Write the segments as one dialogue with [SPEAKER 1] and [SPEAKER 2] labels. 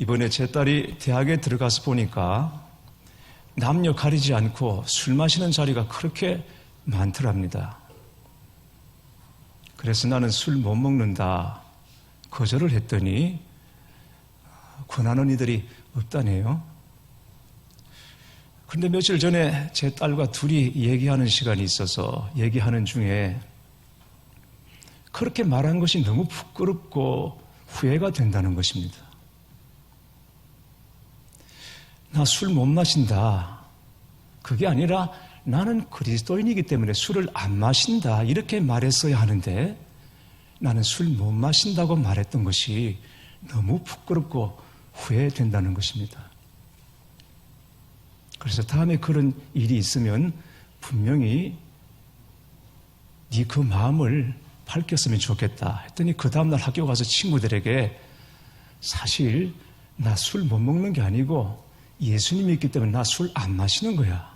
[SPEAKER 1] 이번에 제 딸이 대학에 들어가서 보니까 남녀 가리지 않고 술 마시는 자리가 그렇게 많더랍니다. 그래서 나는 술 못 먹는다 거절을 했더니 권하는 이들이 없다네요. 그런데 며칠 전에 제 딸과 둘이 얘기하는 시간이 있어서 얘기하는 중에 그렇게 말한 것이 너무 부끄럽고 후회가 된다는 것입니다. 나 술 못 마신다. 그게 아니라 나는 그리스도인이기 때문에 술을 안 마신다. 이렇게 말했어야 하는데 나는 술 못 마신다고 말했던 것이 너무 부끄럽고 후회된다는 것입니다. 그래서 다음에 그런 일이 있으면 분명히 네 그 마음을 밝혔으면 좋겠다 했더니 그 다음날 학교 가서 친구들에게 사실 나 술 못 먹는 게 아니고 예수님이 있기 때문에 나 술 안 마시는 거야.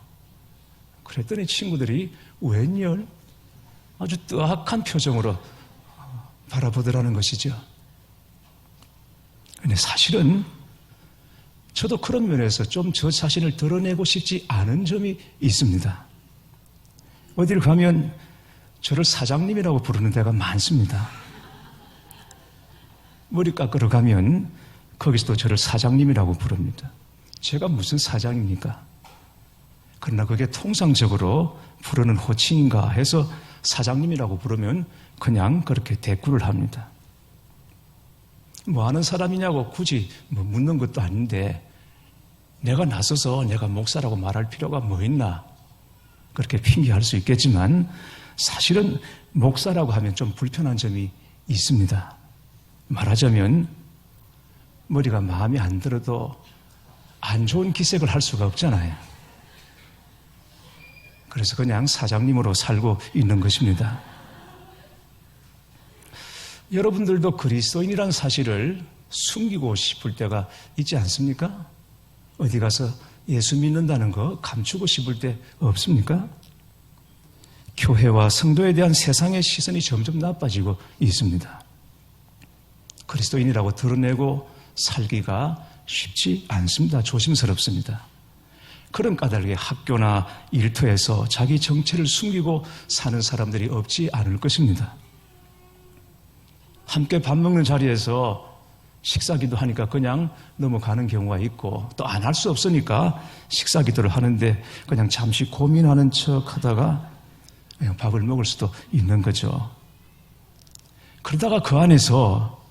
[SPEAKER 1] 그랬더니 친구들이 웬열 아주 뜨악한 표정으로 바라보더라는 것이죠. 근데 사실은 저도 그런 면에서 좀 저 자신을 드러내고 싶지 않은 점이 있습니다. 어딜 가면 저를 사장님이라고 부르는 데가 많습니다. 머리 깎으러 가면 거기서도 저를 사장님이라고 부릅니다. 제가 무슨 사장입니까? 그러나 그게 통상적으로 부르는 호칭인가 해서 사장님이라고 부르면 그냥 그렇게 대꾸를 합니다. 뭐 하는 사람이냐고 굳이 뭐 묻는 것도 아닌데 내가 나서서 내가 목사라고 말할 필요가 뭐 있나 그렇게 핑계할 수 있겠지만 사실은 목사라고 하면 좀 불편한 점이 있습니다. 말하자면 머리가 마음에 안 들어도 안 좋은 기색을 할 수가 없잖아요. 그래서 그냥 사장님으로 살고 있는 것입니다. 여러분들도 그리스도인이라는 사실을 숨기고 싶을 때가 있지 않습니까? 어디 가서 예수 믿는다는 거 감추고 싶을 때 없습니까? 교회와 성도에 대한 세상의 시선이 점점 나빠지고 있습니다. 그리스도인이라고 드러내고 살기가 쉽지 않습니다. 조심스럽습니다. 그런 까닭에 학교나 일터에서 자기 정체를 숨기고 사는 사람들이 없지 않을 것입니다. 함께 밥 먹는 자리에서 식사기도 하니까 그냥 넘어가는 경우가 있고 또 안 할 수 없으니까 식사기도를 하는데 그냥 잠시 고민하는 척 하다가 그냥 밥을 먹을 수도 있는 거죠. 그러다가 그 안에서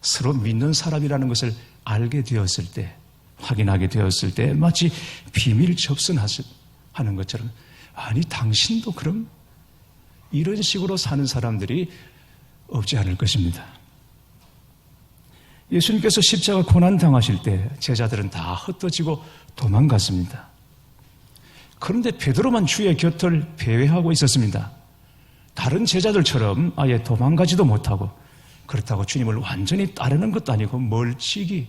[SPEAKER 1] 서로 믿는 사람이라는 것을 알게 되었을 때, 확인하게 되었을 때 마치 비밀 접선하는 것처럼 아니 당신도 그럼? 이런 식으로 사는 사람들이 없지 않을 것입니다. 예수님께서 십자가 고난 당하실 때 제자들은 다 흩어지고 도망갔습니다. 그런데 베드로만 주의 곁을 배회하고 있었습니다. 다른 제자들처럼 아예 도망가지도 못하고 그렇다고 주님을 완전히 따르는 것도 아니고 멀찍이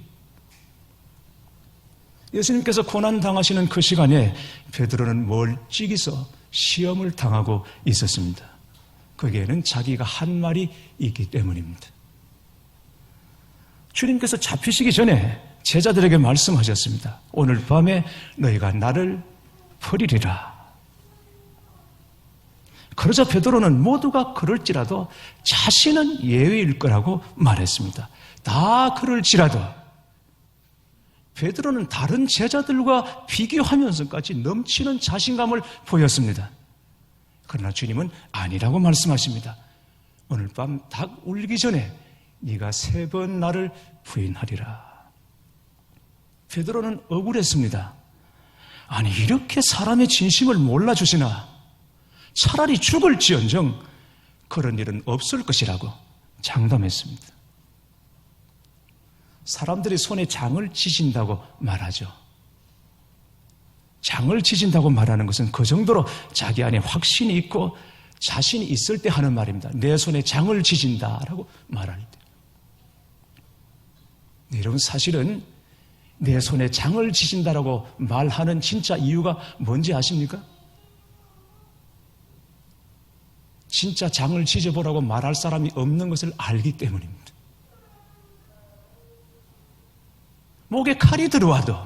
[SPEAKER 1] 예수님께서 고난 당하시는 그 시간에 베드로는 멀찍이서 시험을 당하고 있었습니다. 거기에는 자기가 한 말이 있기 때문입니다. 주님께서 잡히시기 전에 제자들에게 말씀하셨습니다. 오늘 밤에 너희가 나를 버리리라. 그러자 베드로는 모두가 그럴지라도 자신은 예외일 거라고 말했습니다. 다 그럴지라도 베드로는 다른 제자들과 비교하면서까지 넘치는 자신감을 보였습니다. 그러나 주님은 아니라고 말씀하십니다. 오늘 밤 닭 울기 전에 네가 3번 나를 부인하리라. 베드로는 억울했습니다. 아니 이렇게 사람의 진심을 몰라주시나 차라리 죽을지언정 그런 일은 없을 것이라고 장담했습니다. 사람들이 손에 장을 치신다고 말하죠. 장을 치신다고 말하는 것은 그 정도로 자기 안에 확신이 있고 자신이 있을 때 하는 말입니다. 내 손에 장을 치신다라고 말할 때. 네, 여러분 사실은 내 손에 장을 치신다라고 말하는 진짜 이유가 뭔지 아십니까? 진짜 장을 지져보라고 말할 사람이 없는 것을 알기 때문입니다. 목에 칼이 들어와도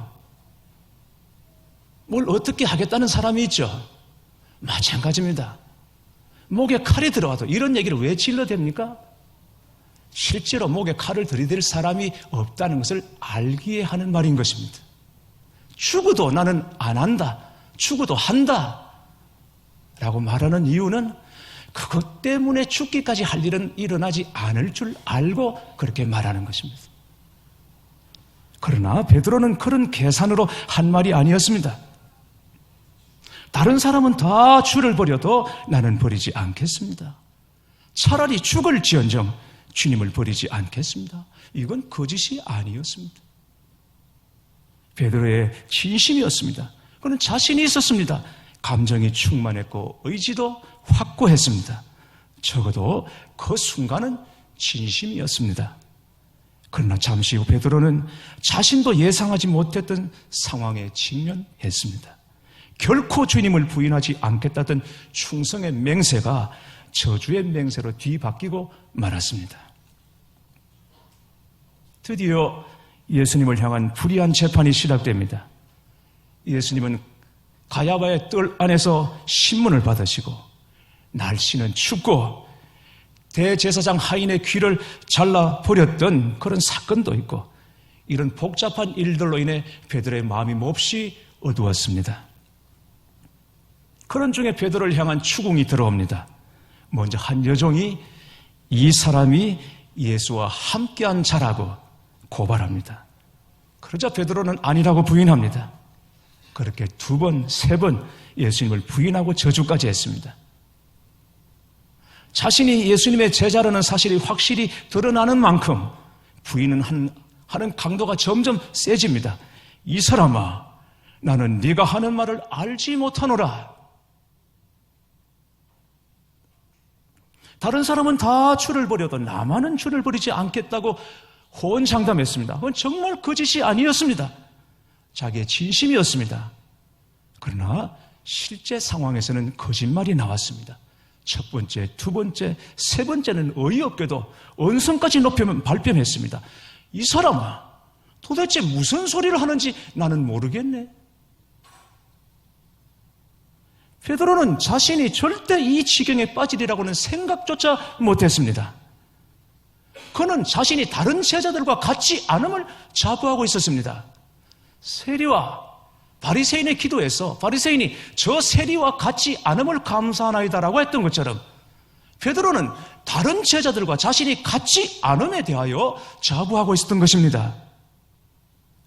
[SPEAKER 1] 뭘 어떻게 하겠다는 사람이 있죠. 마찬가지입니다. 목에 칼이 들어와도 이런 얘기를 왜 질러댑니까? 실제로 목에 칼을 들이댈 사람이 없다는 것을 알기에 하는 말인 것입니다. 죽어도 나는 안 한다. 죽어도 한다. 라고 말하는 이유는 그것 때문에 죽기까지 할 일은 일어나지 않을 줄 알고 그렇게 말하는 것입니다. 그러나 베드로는 그런 계산으로 한 말이 아니었습니다. 다른 사람은 다 주를 버려도 나는 버리지 않겠습니다. 차라리 죽을지언정 주님을 버리지 않겠습니다. 이건 거짓이 아니었습니다. 베드로의 진심이었습니다. 그는 자신이 있었습니다. 감정이 충만했고 의지도 확고했습니다. 적어도 그 순간은 진심이었습니다. 그러나 잠시 후 베드로는 자신도 예상하지 못했던 상황에 직면했습니다. 결코 주님을 부인하지 않겠다던 충성의 맹세가 저주의 맹세로 뒤바뀌고 말았습니다. 드디어 예수님을 향한 불의한 재판이 시작됩니다. 예수님은 가야바의 뜰 안에서 신문을 받으시고 날씨는 춥고 대제사장 하인의 귀를 잘라버렸던 그런 사건도 있고 이런 복잡한 일들로 인해 베드로의 마음이 몹시 어두웠습니다. 그런 중에 베드로를 향한 추궁이 들어옵니다. 먼저 한 여종이 이 사람이 예수와 함께한 자라고 고발합니다. 그러자 베드로는 아니라고 부인합니다. 그렇게 2번, 3번 예수님을 부인하고 저주까지 했습니다. 자신이 예수님의 제자라는 사실이 확실히 드러나는 만큼 부인은 하는 강도가 점점 세집니다. 이 사람아, 나는 네가 하는 말을 알지 못하노라. 다른 사람은 다 주를 버려도 나만은 주를 버리지 않겠다고 호언장담했습니다. 그건 정말 거짓이 아니었습니다. 자기의 진심이었습니다. 그러나 실제 상황에서는 거짓말이 나왔습니다. 첫 번째, 2번째, 3번째는 어이없게도 언성까지 높이면 발뺌했습니다. 이 사람아, 도대체 무슨 소리를 하는지 나는 모르겠네. 베드로는 자신이 절대 이 지경에 빠지리라고는 생각조차 못했습니다. 그는 자신이 다른 제자들과 같지 않음을 자부하고 있었습니다. 세리와 바리새인의 기도에서 바리새인이 저 세리와 같지 않음을 감사하나이다라고 했던 것처럼 베드로는 다른 제자들과 자신이 같지 않음에 대하여 자부하고 있었던 것입니다.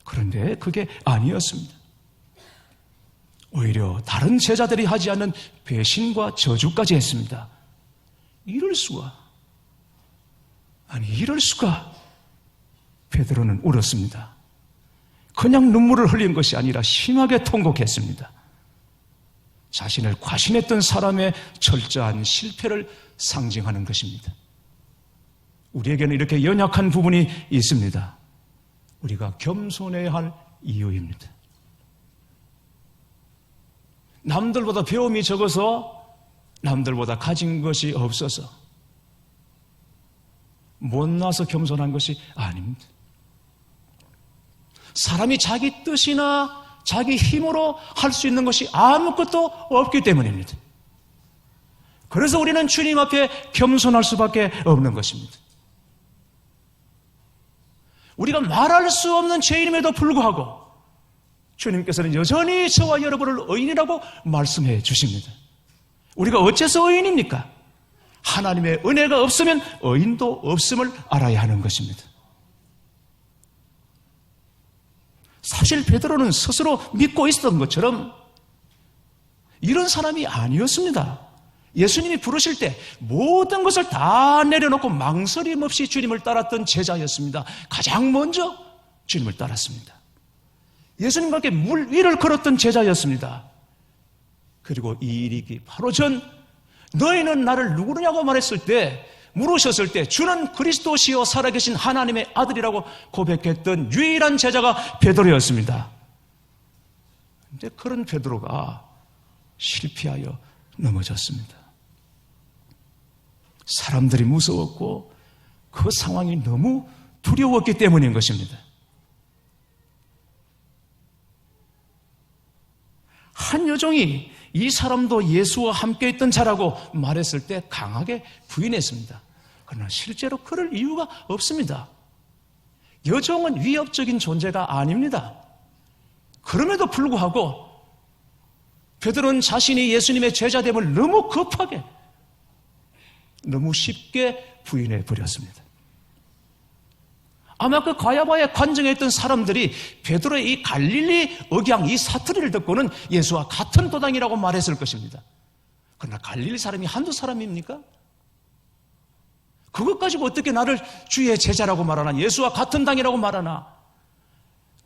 [SPEAKER 1] 그런데 그게 아니었습니다. 오히려 다른 제자들이 하지 않는 배신과 저주까지 했습니다. 이럴 수가. 베드로는 울었습니다. 그냥 눈물을 흘린 것이 아니라 심하게 통곡했습니다. 자신을 과신했던 사람의 철저한 실패를 상징하는 것입니다. 우리에게는 이렇게 연약한 부분이 있습니다. 우리가 겸손해야 할 이유입니다. 남들보다 배움이 적어서 남들보다 가진 것이 없어서 못나서 겸손한 것이 아닙니다. 사람이 자기 뜻이나 자기 힘으로 할 수 있는 것이 아무것도 없기 때문입니다. 그래서 우리는 주님 앞에 겸손할 수밖에 없는 것입니다. 우리가 말할 수 없는 죄인임에도 불구하고 주님께서는 여전히 저와 여러분을 의인이라고 말씀해 주십니다. 우리가 어째서 의인입니까? 하나님의 은혜가 없으면 의인도 없음을 알아야 하는 것입니다. 사실 베드로는 스스로 믿고 있었던 것처럼 이런 사람이 아니었습니다. 예수님이 부르실 때 모든 것을 다 내려놓고 망설임 없이 주님을 따랐던 제자였습니다. 가장 먼저 주님을 따랐습니다. 예수님과 함께 물 위를 걸었던 제자였습니다. 그리고 이 일이 있기 바로 전 너희는 나를 누구냐고 말했을 때 물으셨을 때 주는 그리스도시요 살아계신 하나님의 아들이라고 고백했던 유일한 제자가 베드로였습니다. 그런데 그런 베드로가 실패하여 넘어졌습니다. 사람들이 무서웠고 그 상황이 너무 두려웠기 때문인 것입니다. 한 여종이 이 사람도 예수와 함께 있던 자라고 말했을 때 강하게 부인했습니다. 그러나 실제로 그럴 이유가 없습니다. 여종은 위협적인 존재가 아닙니다. 그럼에도 불구하고 베드로는 자신이 예수님의 제자됨을 너무 급하게, 너무 쉽게 부인해 버렸습니다. 아마 그 가야바의 관정에 있던 사람들이 베드로의 이 갈릴리 억양, 이 사투리를 듣고는 예수와 같은 도당이라고 말했을 것입니다. 그러나 갈릴리 사람이 한두 사람입니까? 그것 가지고 어떻게 나를 주의 제자라고 말하나, 예수와 같은 당이라고 말하나?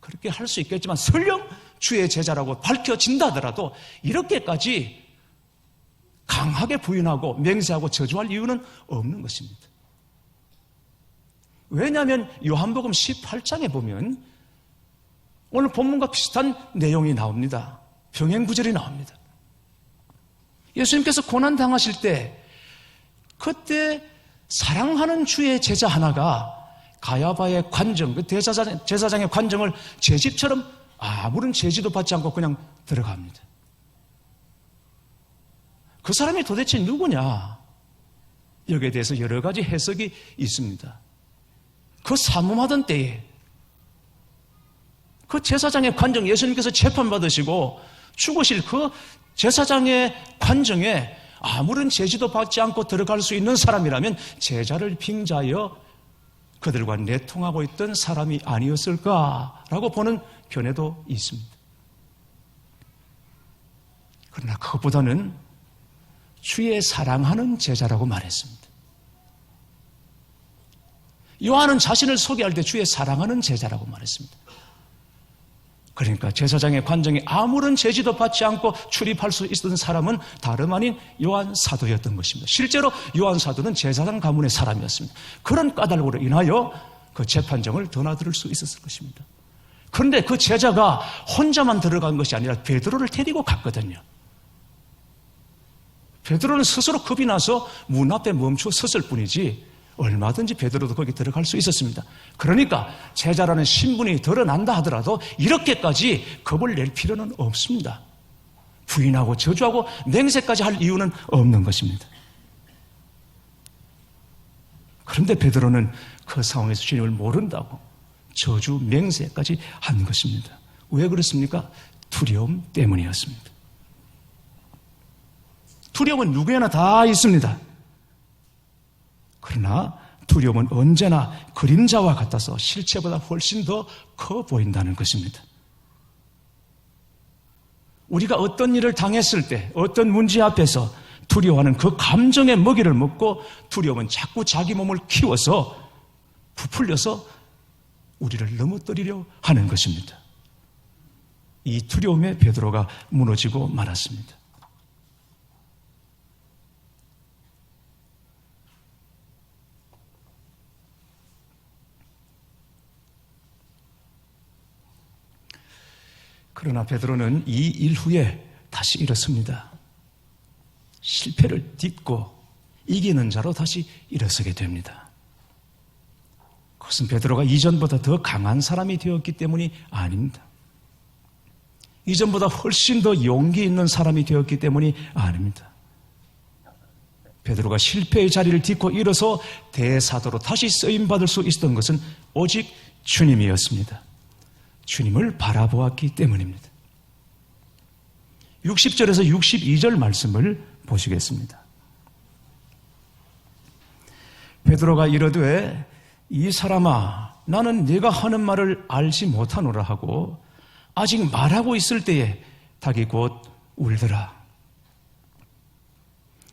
[SPEAKER 1] 그렇게 할 수 있겠지만 설령 주의 제자라고 밝혀진다 하더라도 이렇게까지 강하게 부인하고 맹세하고 저주할 이유는 없는 것입니다. 왜냐하면 요한복음 18장에 보면 오늘 본문과 비슷한 내용이 나옵니다. 병행 구절이 나옵니다. 예수님께서 고난 당하실 때 그때 사랑하는 주의 제자 하나가 가야바의 관정, 그 제사장의 관정을 제 집처럼 아무런 제지도 받지 않고 그냥 들어갑니다. 그 사람이 도대체 누구냐? 여기에 대해서 여러 가지 해석이 있습니다. 그 삼음하던 때에 그 제사장의 관정, 예수님께서 재판받으시고 죽으실 그 제사장의 관정에 아무런 제지도 받지 않고 들어갈 수 있는 사람이라면 제자를 빙자하여 그들과 내통하고 있던 사람이 아니었을까라고 보는 견해도 있습니다. 그러나 그것보다는 주의 사랑하는 제자라고 말했습니다. 요한은 자신을 소개할 때 주의 사랑하는 제자라고 말했습니다. 그러니까 제사장의 관정에 아무런 제지도 받지 않고 출입할 수 있었던 사람은 다름 아닌 요한 사도였던 것입니다. 실제로 요한 사도는 제사장 가문의 사람이었습니다. 그런 까닭으로 인하여 그 재판정을 드나들 수 있었을 것입니다. 그런데 그 제자가 혼자만 들어간 것이 아니라 베드로를 데리고 갔거든요. 베드로는 스스로 겁이 나서 문 앞에 멈춰 섰을 뿐이지 얼마든지 베드로도 거기 들어갈 수 있었습니다. 그러니까 제자라는 신분이 드러난다 하더라도 이렇게까지 겁을 낼 필요는 없습니다. 부인하고 저주하고 맹세까지 할 이유는 없는 것입니다. 그런데 베드로는 그 상황에서 주님을 모른다고 저주 맹세까지 한 것입니다. 왜 그렇습니까? 두려움 때문이었습니다. 두려움은 누구에나 다 있습니다. 그러나 두려움은 언제나 그림자와 같아서 실체보다 훨씬 더 커 보인다는 것입니다. 우리가 어떤 일을 당했을 때, 어떤 문제 앞에서 두려워하는 그 감정의 먹이를 먹고 두려움은 자꾸 자기 몸을 키워서 부풀려서 우리를 넘어뜨리려 하는 것입니다. 이 두려움에 베드로가 무너지고 말았습니다. 그러나 베드로는 이 일 후에 다시 일어섭니다. 실패를 딛고 이기는 자로 다시 일어서게 됩니다. 그것은 베드로가 이전보다 더 강한 사람이 되었기 때문이 아닙니다. 이전보다 훨씬 더 용기 있는 사람이 되었기 때문이 아닙니다. 베드로가 실패의 자리를 딛고 일어서 대사도로 다시 쓰임받을 수 있었던 것은 오직 주님이었습니다. 주님을 바라보았기 때문입니다. 60절에서 62절 말씀을 보시겠습니다. 베드로가 이르되 이 사람아 나는 네가 하는 말을 알지 못하노라 하고 아직 말하고 있을 때에 닭이 곧 울더라.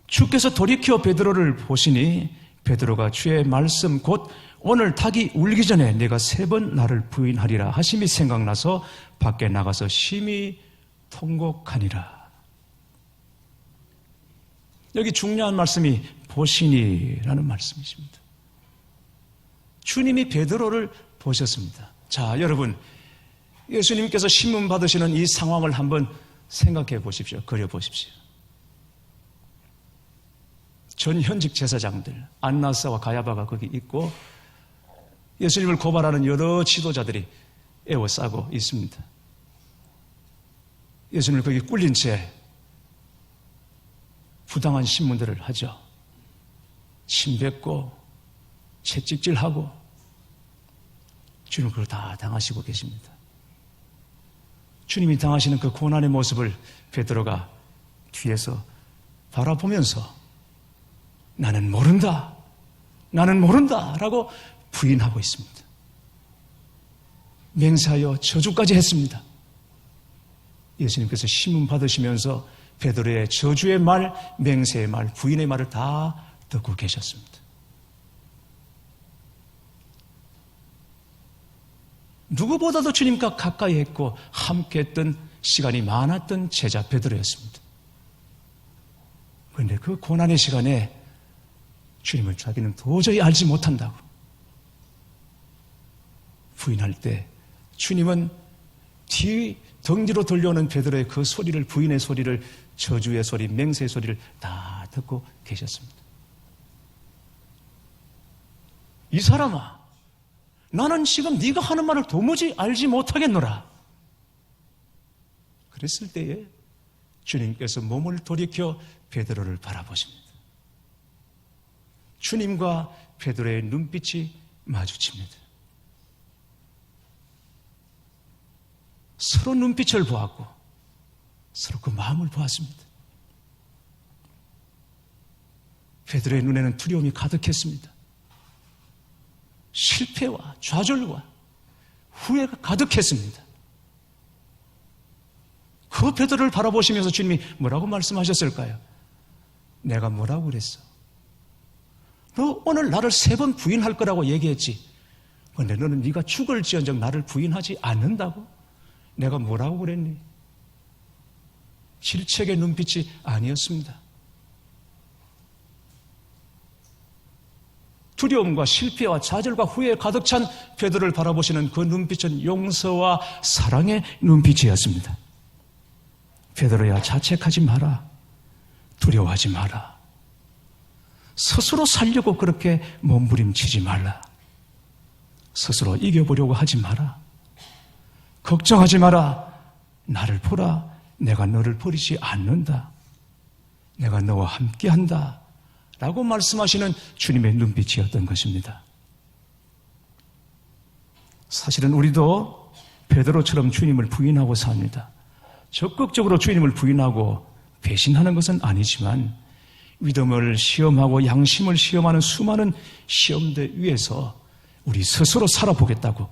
[SPEAKER 1] 주께서 돌이켜 베드로를 보시니 베드로가 주의 말씀 곧 오늘 닭이 울기 전에 내가 3번 나를 부인하리라 하심이 생각나서 밖에 나가서 심히 통곡하니라. 여기 중요한 말씀이 보시니라는 말씀이십니다. 주님이 베드로를 보셨습니다. 자, 여러분, 예수님께서 신문 받으시는 이 상황을 한번 생각해 보십시오. 그려 보십시오. 전 현직 제사장들, 안나스와 가야바가 거기 있고 예수님을 고발하는 여러 지도자들이 에워싸고 있습니다. 예수님을 거기 꿀린 채 부당한 신문들을 하죠. 침뱉고 채찍질하고 주님은 그걸 다 당하시고 계십니다. 주님이 당하시는 그 고난의 모습을 베드로가 뒤에서 바라보면서 나는 모른다 라고 부인하고 있습니다. 맹세하여 저주까지 했습니다. 예수님께서 신문 받으시면서 베드로의 저주의 말, 맹세의 말, 부인의 말을 다 듣고 계셨습니다. 누구보다도 주님과 가까이 했고 함께 했던 시간이 많았던 제자 베드로였습니다. 그런데 그 고난의 시간에 주님을 자기는 도저히 알지 못한다고 부인할 때 주님은 등 뒤로 들려오는 베드로의 그 소리를, 부인의 소리를, 저주의 소리, 맹세의 소리를 다 듣고 계셨습니다. 이 사람아, 나는 지금 네가 하는 말을 도무지 알지 못하겠노라. 그랬을 때에 주님께서 몸을 돌이켜 베드로를 바라보십니다. 주님과 베드로의 눈빛이 마주칩니다. 서로 눈빛을 보았고 서로 그 마음을 보았습니다. 베드로의 눈에는 두려움이 가득했습니다. 실패와 좌절과 후회가 가득했습니다. 그 베드로를 바라보시면서 주님이 뭐라고 말씀하셨을까요? 내가 뭐라고 그랬어? 너 오늘 나를 3번 부인할 거라고 얘기했지. 그런데 너는 네가 죽을지언정 나를 부인하지 않는다고? 내가 뭐라고 그랬니? 질책의 눈빛이 아니었습니다. 두려움과 실패와 좌절과 후회에 가득 찬 베드로를 바라보시는 그 눈빛은 용서와 사랑의 눈빛이었습니다. 베드로야, 자책하지 마라. 두려워하지 마라. 스스로 살려고 그렇게 몸부림치지 말라. 스스로 이겨보려고 하지 마라. 걱정하지 마라. 나를 보라. 내가 너를 버리지 않는다. 내가 너와 함께한다. 라고 말씀하시는 주님의 눈빛이었던 것입니다. 사실은 우리도 베드로처럼 주님을 부인하고 삽니다. 적극적으로 주님을 부인하고 배신하는 것은 아니지만 믿음을 시험하고 양심을 시험하는 수많은 시험대 위에서 우리 스스로 살아보겠다고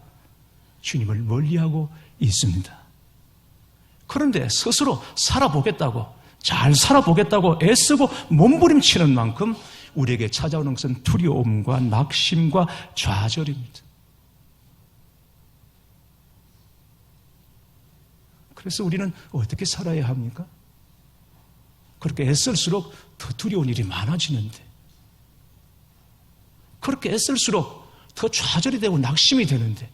[SPEAKER 1] 주님을 멀리하고 있습니다. 그런데 스스로 살아보겠다고, 잘 살아보겠다고 애쓰고 몸부림치는 만큼 우리에게 찾아오는 것은 두려움과 낙심과 좌절입니다. 그래서 우리는 어떻게 살아야 합니까? 그렇게 애쓸수록 더 두려운 일이 많아지는데, 그렇게 애쓸수록 더 좌절이 되고 낙심이 되는데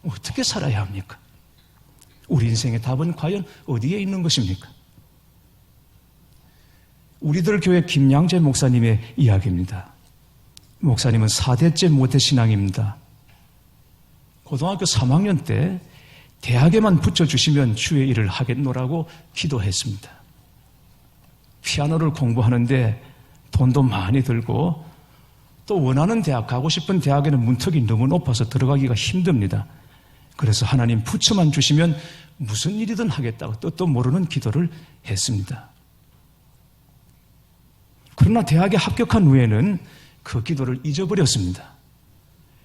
[SPEAKER 1] 어떻게 살아야 합니까? 우리 인생의 답은 과연 어디에 있는 것입니까? 우리들 교회 김양재 목사님의 이야기입니다. 목사님은 4대째 모태신앙입니다. 고등학교 3학년 때 대학에만 붙여주시면 주의 일을 하겠노라고 기도했습니다. 피아노를 공부하는데 돈도 많이 들고 또 원하는 대학, 가고 싶은 대학에는 문턱이 너무 높아서 들어가기가 힘듭니다. 그래서 하나님 부처만 주시면 무슨 일이든 하겠다고 뜻도 모르는 기도를 했습니다. 그러나 대학에 합격한 후에는 그 기도를 잊어버렸습니다.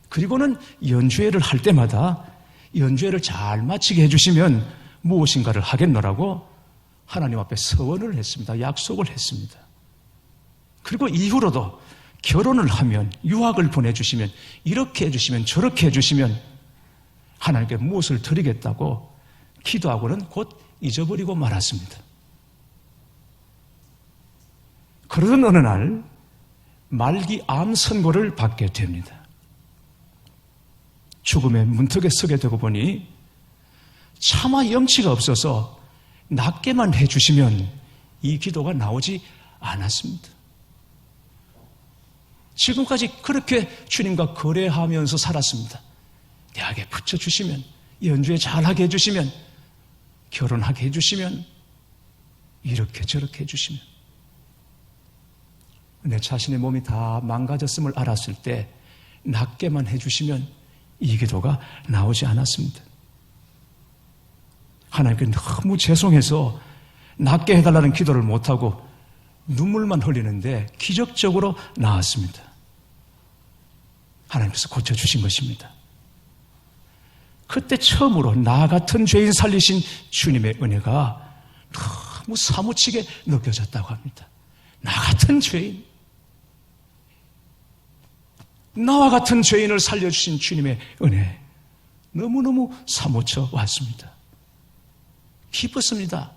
[SPEAKER 1] 그리고는 연주회를 할 때마다 연주회를 잘 마치게 해주시면 무엇인가를 하겠노라고 하나님 앞에 서원을 했습니다. 약속을 했습니다. 그리고 이후로도 결혼을 하면, 유학을 보내주시면, 이렇게 해주시면, 저렇게 해주시면 하나님께 무엇을 드리겠다고 기도하고는 곧 잊어버리고 말았습니다. 그러던 어느 날 말기 암 선고를 받게 됩니다. 죽음의 문턱에 서게 되고 보니 차마 염치가 없어서 낫게만 해주시면 이 기도가 나오지 않았습니다. 지금까지 그렇게 주님과 거래하면서 살았습니다. 대학에 붙여주시면, 연주에 잘하게 해주시면, 결혼하게 해주시면, 이렇게 저렇게 해주시면, 내 자신의 몸이 다 망가졌음을 알았을 때 낫게만 해주시면 이 기도가 나오지 않았습니다. 하나님께 너무 죄송해서 낫게 해달라는 기도를 못하고 눈물만 흘리는데 기적적으로 나았습니다. 하나님께서 고쳐주신 것입니다. 그때 처음으로 나 같은 죄인 살리신 주님의 은혜가 너무 사무치게 느껴졌다고 합니다. 나 같은 죄인, 나와 같은 죄인을 살려주신 주님의 은혜, 너무너무 사무쳐 왔습니다. 기뻤습니다.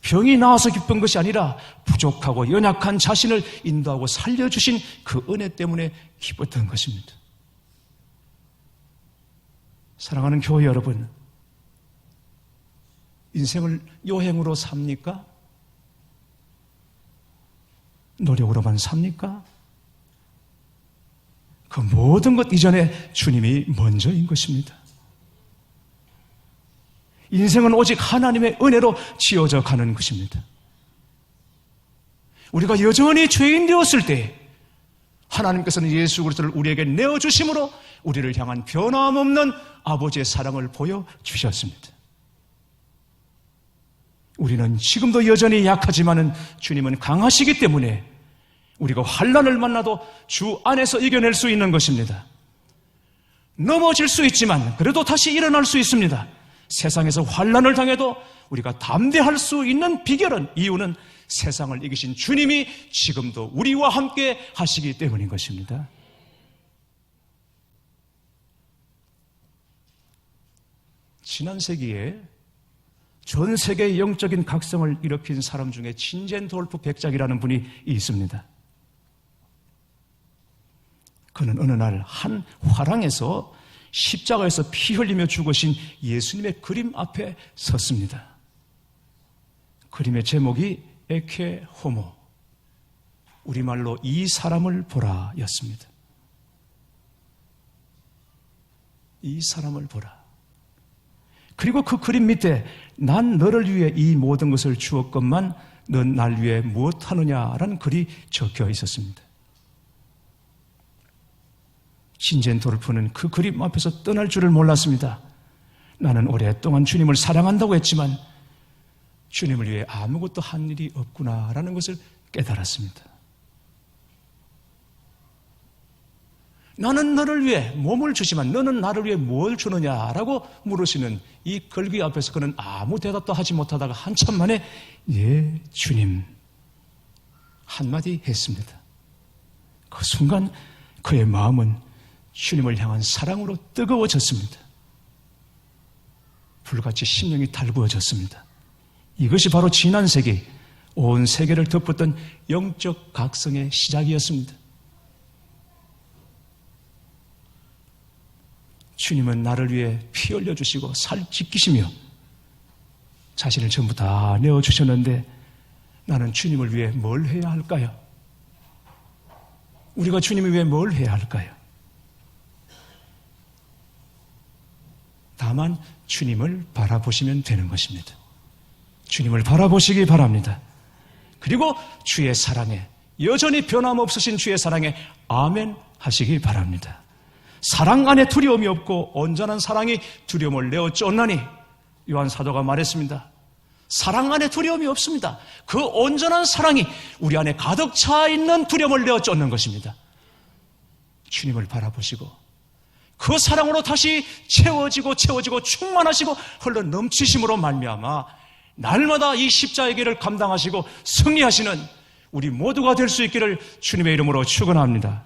[SPEAKER 1] 병이 나와서 기쁜 것이 아니라 부족하고 연약한 자신을 인도하고 살려주신 그 은혜 때문에 기뻤던 것입니다. 사랑하는 교회 여러분, 인생을 여행으로 삽니까? 노력으로만 삽니까? 그 모든 것 이전에 주님이 먼저인 것입니다. 인생은 오직 하나님의 은혜로 지어져 가는 것입니다. 우리가 여전히 죄인 되었을 때 하나님께서는 예수 그리스도를 우리에게 내어주심으로 우리를 향한 변함없는 아버지의 사랑을 보여주셨습니다. 우리는 지금도 여전히 약하지만은 주님은 강하시기 때문에 우리가 환난을 만나도 주 안에서 이겨낼 수 있는 것입니다. 넘어질 수 있지만 그래도 다시 일어날 수 있습니다. 세상에서 환난을 당해도 우리가 담대할 수 있는 비결은, 이유는 세상을 이기신 주님이 지금도 우리와 함께 하시기 때문인 것입니다. 지난 세기에 전 세계의 영적인 각성을 일으킨 사람 중에 친젠도르프 백작이라는 분이 있습니다. 그는 어느 날 한 화랑에서 십자가에서 피 흘리며 죽으신 예수님의 그림 앞에 섰습니다. 그림의 제목이 에케 호모, 우리말로 이 사람을 보라 였습니다. 이 사람을 보라. 그리고 그 그림 밑에 난 너를 위해 이 모든 것을 주었건만 넌 날 위해 무엇하느냐라는 글이 적혀 있었습니다. 친젠도르프는 그 그림 앞에서 떠날 줄을 몰랐습니다. 나는 오랫동안 주님을 사랑한다고 했지만 주님을 위해 아무것도 한 일이 없구나라는 것을 깨달았습니다. 나는 너를 위해 몸을 주지만 너는 나를 위해 뭘 주느냐라고 물으시는 이 글귀 앞에서 그는 아무 대답도 하지 못하다가 한참 만에 예, 주님 한마디 했습니다. 그 순간 그의 마음은 주님을 향한 사랑으로 뜨거워졌습니다. 불같이 심령이 달구어졌습니다. 이것이 바로 지난 세기 온 세계를 덮었던 영적 각성의 시작이었습니다. 주님은 나를 위해 피 흘려주시고 살 찢기시며 자신을 전부 다 내어주셨는데 나는 주님을 위해 뭘 해야 할까요? 우리가 주님을 위해 뭘 해야 할까요? 다만 주님을 바라보시면 되는 것입니다. 주님을 바라보시기 바랍니다. 그리고 주의 사랑에, 여전히 변함없으신 주의 사랑에 아멘 하시기 바랍니다. 사랑 안에 두려움이 없고 온전한 사랑이 두려움을 내어 쫓나니, 요한 사도가 말했습니다. 사랑 안에 두려움이 없습니다. 그 온전한 사랑이 우리 안에 가득 차 있는 두려움을 내어 쫓는 것입니다. 주님을 바라보시고 그 사랑으로 다시 채워지고 충만하시고 흘러 넘치심으로 말미암아 날마다 이 십자가의 길을 감당하시고 승리하시는 우리 모두가 될 수 있기를 주님의 이름으로 축원합니다.